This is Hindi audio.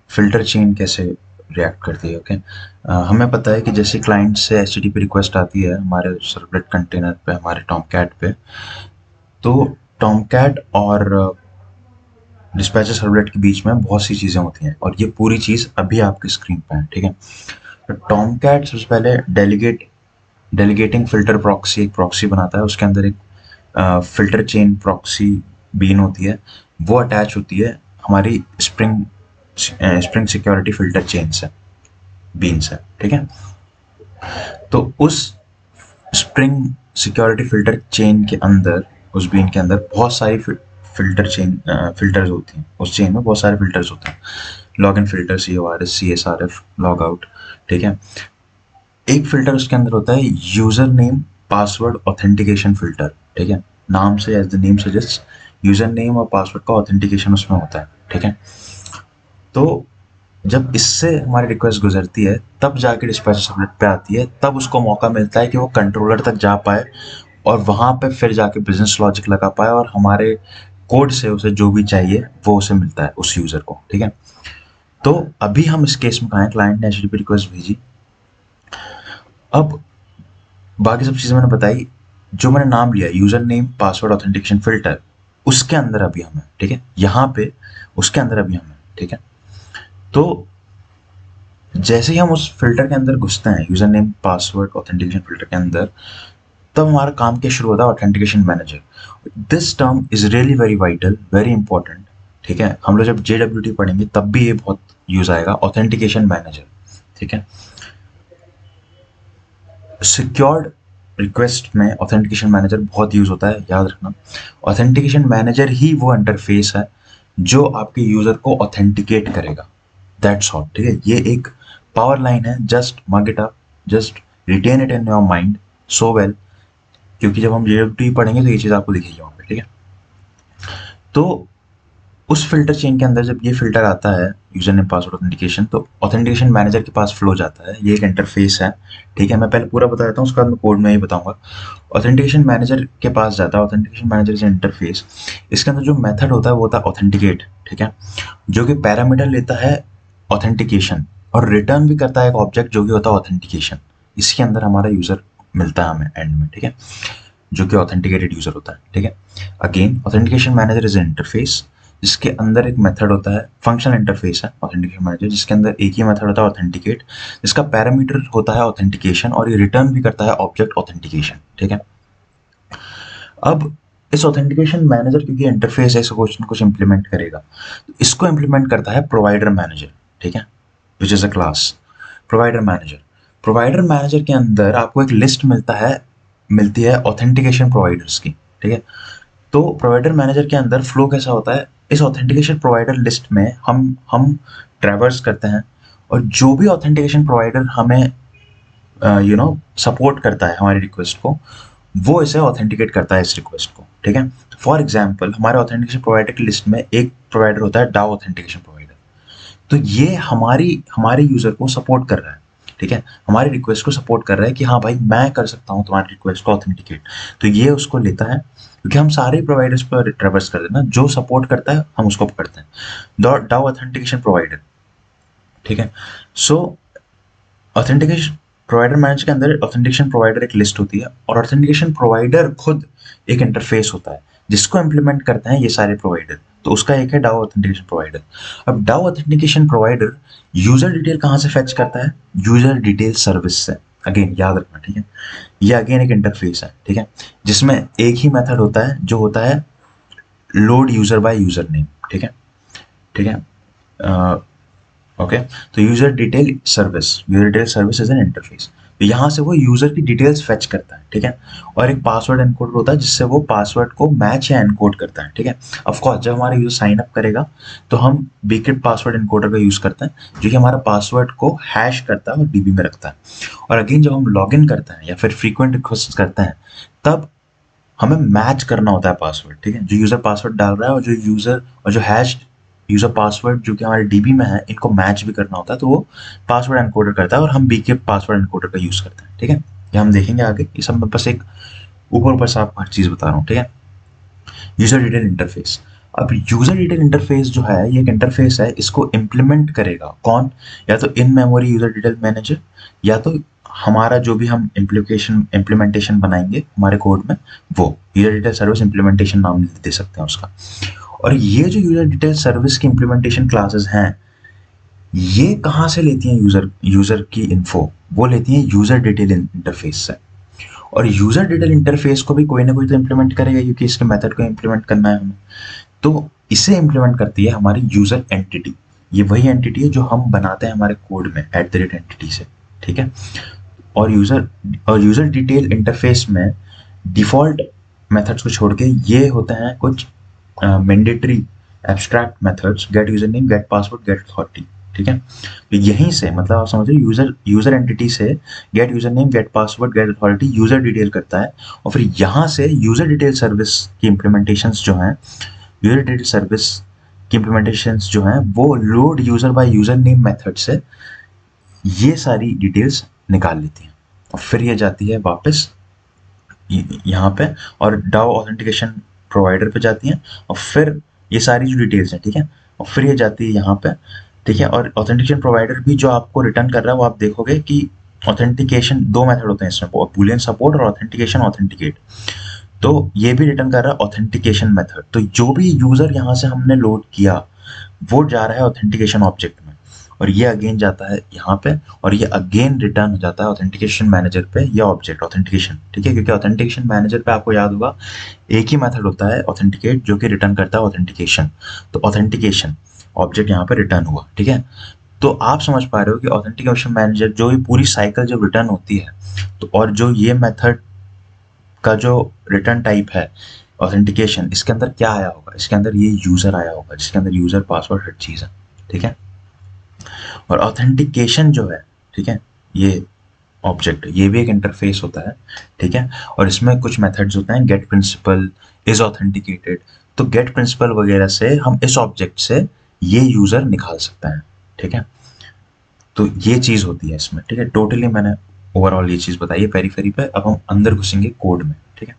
फिल्टर चेन कैसे रिएक्ट करती है। ओके, हमें पता है कि जैसे क्लाइंट से एचटीटीपी रिक्वेस्ट आती है हमारे सर्वलेट कंटेनर पे, हमारे टॉमकैट पे, तो टॉमकैट और डिस्पैचर सर्वलेट के बीच में बहुत सी चीज़ें होती हैं और ये पूरी चीज़ अभी आपकी स्क्रीन पे है। ठीक है, तो टॉमकैट सबसे पहले डेलीगेटिंग फिल्टर प्रॉक्सी एक प्रॉक्सी बनाता है। उसके अंदर एक फिल्टर चेन प्रॉक्सी बीन होती है, वो अटैच होती है हमारी स्प्रिंग सिक्योरिटी फिल्टर चेन से, बीन से। ठीक है, तो उस स्प्रिंग सिक्योरिटी फिल्टर चेन के अंदर, उस बीन के अंदर बहुत सारी फिल्टर्स होती हैं। उस चेन में बहुत सारे फिल्टर्स होते हैं, log in filter, CORS, CSRF, log out. ठीक है, एक फिल्टर उसके अंदर होता है user name password authentication filter. ठीक है, नाम से, as the name suggest, user name और पासवर्ड का ऑथेंटिकेशन उसमें होता है। ठीक है, तो जब इससे हमारी रिक्वेस्ट गुजरती है तब जाके डिस्पैचर सबनेट पे आती है, तब उसको मौका मिलता है कि वो कंट्रोलर तक जा पाए और वहां पे फिर जाके बिजनेस लॉजिक लगा पाए और हमारे कोड से उसे जो भी चाहिए वो उसे मिलता है उस यूजर को। ठीक है, तो अभी हम इस केस में कहा है क्लाइंट ने HTTP रिक्वेस्ट भेजी। अब बाकी सब चीजें मैंने बताई, जो मैंने नाम लिया user name password authentication filter, उसके अंदर अभी हम है। ठीक है, यहाँ पे उसके अंदर अभी हम है। ठीक है, तो जैसे ही हम उस फिल्टर के अंदर घुसते हैं, user name password authentication filter के अंदर, तब हमारा काम क्या शुरू होता है, authentication manager. This term is really very vital, very important. ठीक है, हम लोग जब JWT पढ़ेंगे तब भी ये बहुत यूज आएगा, ऑथेंटिकेशन मैनेजर। ठीक है, सिक्योर्ड रिक्वेस्ट में ऑथेंटिकेशन मैनेजर बहुत यूज होता है, याद रखना। ऑथेंटिकेशन मैनेजर ही वो इंटरफेस है जो आपके यूजर को ऑथेंटिकेट करेगा। That's all. ठीक है, ये एक पावर लाइन है, just mug it up, just retain it in your mind so well, क्योंकि जब हम JWT पढ़ेंगे तो ये चीज़ आपको दिखेगी वहाँ पे। ठीक है, तो उस फिल्टर चेन के अंदर जब ये फिल्टर आता है यूजर नेम पासवर्ड ऑथेंटिकेशन, तो ऑथेंटिकेशन मैनेजर के पास फ्लो जाता है। ये एक इंटरफेस है। ठीक है, मैं पहले पूरा बता देता हूँ, उसके बाद मैं कोड में ही बताऊंगा। ऑथेंटिकेशन मैनेजर के पास जाता है, ऑथेंटिकेशन मैनेजर इज इंटरफेस। इसके अंदर जो मेथड होता है वो होता है ऑथेंटिकेट। ठीक है, जो कि पैरामीटर लेता है ऑथेंटिकेशन और रिटर्न भी करता है एक ऑब्जेक्ट जो कि होता है ऑथेंटिकेशन। इसके अंदर हमारा यूजर मिलता है हमें एंड में। ठीक है, जो कि ऑथेंटिकेटेड यूजर होता है। ठीक है, again authentication manager is interface जिसके अंदर एक मेथड होता है, फंक्शनल इंटरफेस है ऑथेंटिकेशन मैनेजर, जिसके अंदर एक ही मेथड होता है ऑथेंटिकेट, जिसका पैरामीटर होता है ऑथेंटिकेशन और ये रिटर्न भी करता है ऑब्जेक्ट ऑथेंटिकेशन। ठीक है, अब इस ऑथेंटिकेशन मैनेजर क्योंकि इंटरफेस है, कुछ ना कुछ इंप्लीमेंट करेगा, तो इसको इंप्लीमेंट करता है प्रोवाइडर मैनेजर। ठीक है, which is a class provider manager. Provider manager के अंदर आपको एक लिस्ट मिलती है ऑथेंटिकेशन प्रोवाइडर्स की। ठीक है, तो प्रोवाइडर मैनेजर के अंदर फ्लो कैसा होता है, इस ऑथेंटिकेशन प्रोवाइडर लिस्ट में हम ट्रैवर्स करते हैं और जो भी ऑथेंटिकेशन प्रोवाइडर हमें सपोर्ट करता है हमारी रिक्वेस्ट को, वो इसे ऑथेंटिकेट करता है इस रिक्वेस्ट को। ठीक है, फॉर एग्जाम्पल हमारे ऑथेंटिकेशन प्रोवाइडर की लिस्ट में एक प्रोवाइडर होता है डाउ ऑथेंटिकेशन प्रोवाइडर, तो ये हमारे यूजर को सपोर्ट कर रहा है। ठीक है, हमारी रिक्वेस्ट को सपोर्ट कर रहा है कि हाँ भाई मैं कर सकता हूँ तुम्हारी रिक्वेस्ट को ऑथेंटिकेट, तो ये उसको लेता है, क्योंकि हम सारे प्रोवाइडर्स पर ट्रैवर्स कर देना, जो सपोर्ट करता है हम उसको पकड़ते हैं, डाउ ऑथेंटिकेशन प्रोवाइडर। ठीक है, सो ऑथेंटिकेशन प्रोवाइडर मैनेजर के अंदर ऑथेंटिकेशन प्रोवाइडर एक लिस्ट होती है और ऑथेंटिकेशन प्रोवाइडर खुद एक इंटरफेस होता है जिसको इंप्लीमेंट करते हैं ये सारे प्रोवाइडर, तो उसका एक है डाउ ऑथेंटिकेशन प्रोवाइडर। अब डाउ ऑथेंटिकेशन प्रोवाइडर यूजर डिटेल कहाँ से फेच करता है, यूजर डिटेल सर्विस से। अगेन याद रखना। ठीक है, ये अगेन एक इंटरफेस है। ठीक है, जिसमें एक ही मेथड होता है जो होता है load user by user name. ठीक है, ठीक है, ओके, तो user detail service is an interface, तो यहाँ से वो यूजर की डिटेल्स फेच करता है। ठीक है, और एक पासवर्ड एनकोडर होता है जिससे वो पासवर्ड को मैच या एनकोड करता है। ठीक है, ऑफ कोर्स जब हमारा यूजर साइन अप करेगा तो हम बीक्रिप्ट पासवर्ड एनकोडर का यूज करते हैं जो कि हमारा पासवर्ड को हैश करता है और डीबी में रखता है। और अगेन जब हम लॉग इन करते हैं या फिर फ्रीक्वेंट रिक्वेस्ट करते हैं तब हमें मैच करना होता है पासवर्ड। ठीक है, जो यूजर पासवर्ड डाल रहा है और जो हैश यूजर पासवर्ड जो कि हमारे डीबी में है, इनको मैच भी करना होता है, तो वो पासवर्ड एनकोडर करता है और हम बीके पासवर्ड एनकोडर का यूज करते हैं। ठीक है, ये हम देखेंगे आगे, ये सब मैं बस एक ऊपर ऊपर से आपको हर चीज बता रहा हूँ। ठीक है, यूजर डिटेल इंटरफेस। अब यूजर डिटेल इंटरफेस जो है ये एक इंटरफेस है, इसको इम्प्लीमेंट करेगा कौन? या तो in memory user detail manager, या तो हमारा जो भी हम इम्प्लीमेंटेशन बनाएंगे हमारे कोड में, वो यूजर डिटेल सर्विस इम्प्लीमेंटेशन नाम दे सकते हैं उसका। और ये जो यूजर डिटेल सर्विस की इम्प्लीमेंटेशन क्लासेस हैं, ये कहाँ से लेती हैं यूजर की इन्फो? वो लेती हैं यूजर डिटेल इंटरफेस से। और यूजर डिटेल इंटरफेस को भी कोई ना कोई तो इम्प्लीमेंट करेगा, क्योंकि इसके मेथड को इम्प्लीमेंट करना है हमें। तो इसे इम्प्लीमेंट करती है हमारी यूजर एंटिटी। ये वही एंटिटी है जो हम बनाते हैं हमारे कोड में @एंटिटी से, ठीक है। और यूजर डिटेल इंटरफेस में डिफॉल्ट मेथड्स को छोड़ के ये होते हैं कुछ mandatory abstract methods, get user name, get password, get authority, ठीक है। तो यहीं से मतलब आप समझ रहे यूजर एंटिटी से get user name, get password, get authority user detail करता है, और फिर यहाँ से यूजर डिटेल सर्विस की इम्प्लीमेंटेशंस जो हैं, यूजर डिटेल सर्विस की इम्प्लीमेंटेशंस जो हैं वो load user by user name method से ये सारी डिटेल्स निकाल लेती हैं, और फिर ये जाती है वापस यहाँ पे और डाओ ऑथेंटिकेशन प्रोवाइडर पे जाती हैं, और फिर ये सारी जो डिटेल्स हैं, ठीक है, और फिर ये जाती है यहाँ पे, ठीक है। और ऑथेंटिकेशन प्रोवाइडर भी जो आपको रिटर्न कर रहा है वो आप देखोगे कि ऑथेंटिकेशन 2 मेथड होते हैं इसमें, बूलियन सपोर्ट और ऑथेंटिकेशन ऑथेंटिकेट। तो ये भी रिटर्न कर रहा है ऑथेंटिकेशन मेथड। तो जो भी यूजर यहाँ से हमने लोड किया वो जा रहा है ऑथेंटिकेशन ऑब्जेक्ट में, और ये अगेन जाता है यहाँ पे, और ये अगेन रिटर्न हो जाता है ऑथेंटिकेशन मैनेजर पे या ऑब्जेक्ट ऑथेंटिकेशन, ठीक है। क्योंकि ऑथेंटिकेशन मैनेजर पे आपको याद होगा एक ही मेथड होता है ऑथेंटिकेट जो कि रिटर्न करता है ऑथेंटिकेशन। तो ऑथेंटिकेशन ऑब्जेक्ट यहाँ पे रिटर्न हुआ, ठीक है। तो आप समझ पा रहे हो कि ऑथेंटिकेशन मैनेजर जो ये पूरी साइकिल जब रिटर्न होती है, तो और जो ये मेथड का जो रिटर्न टाइप है ऑथेंटिकेशन, इसके अंदर क्या आया होगा? इसके अंदर ये यूजर आया होगा, जिसके अंदर यूजर पासवर्ड हर चीज है, ठीक है। और ऑथेंटिकेशन जो है, ठीक है, ये ऑब्जेक्ट, ये भी एक इंटरफेस होता है, ठीक है। और इसमें कुछ मेथड्स होते हैं, गेट प्रिंसिपल, इज ऑथेंटिकेटेड। तो गेट प्रिंसिपल वगैरह से हम इस ऑब्जेक्ट से ये यूजर निकाल सकते हैं, ठीक है। तो ये चीज होती है इसमें, ठीक है। टोटली मैंने ओवरऑल ये चीज बताई है पेरीफेरी पे। अब हम अंदर घुसेंगे कोड में, ठीक है।